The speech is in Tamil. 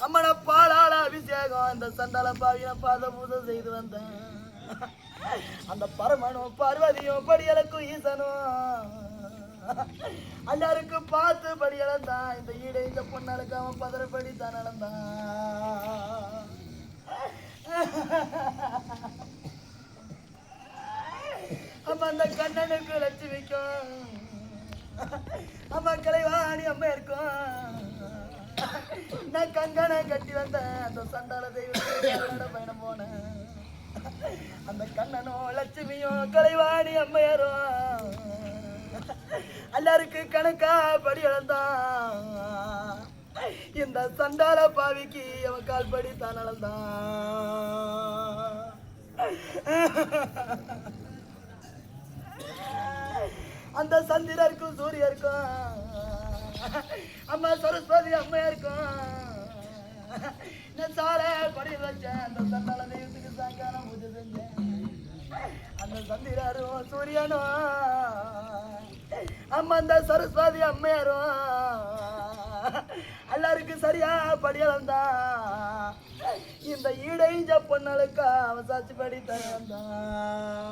அம்மன பாலால அபிஷேகம் அந்த சண்டால பாவிய பாத பூஜை செய்து வந்தேன் அந்த பரமனும் பார்வதியும் படியலுக்கும் ஈசனும் எல்லாருக்கும் பார்த்து படி இழந்தான் இந்த ஈடை இந்த பொண்ணாளுக்கு அவன் பதறப்படி தான் நடந்தான் அம்மா அந்த கண்ணனுக்கு லட்சுமிக்கும் அம்மா கலைவாணி அம்மா இருக்கும் நான் கங்கனை கட்டி வந்தேன் அந்த சண்டால தெய்வத்தோட பயணம் போனேன் அந்த கண்ணனும் லட்சுமியும் கலைவாணி அம்மையாரும் எல்லாருக்கும் கணக்கா படி இழந்தான் இந்த சண்டால பாவிக்கு அவன் கால் படி தான் நடந்தான் அந்த சந்திரருக்கும் சூரியருக்கும் அம்மா சரஸ்வதி அம்மையா இருக்கும் நான் சார படி வச்சேன் அந்த சண்டால தெய்வத்துக்கு சாயங்கால பூஜை செஞ்சேன் அந்த சந்திரரும் சூரியனும் அம்மா அந்த சரஸ்வதி அம்மையாரும் எல்லாருக்கும் சரியா படியளந்தான் இந்த ஈடைஞ்ச பொண்ணலுக்கா அவன் சாட்சி படி தந்தான்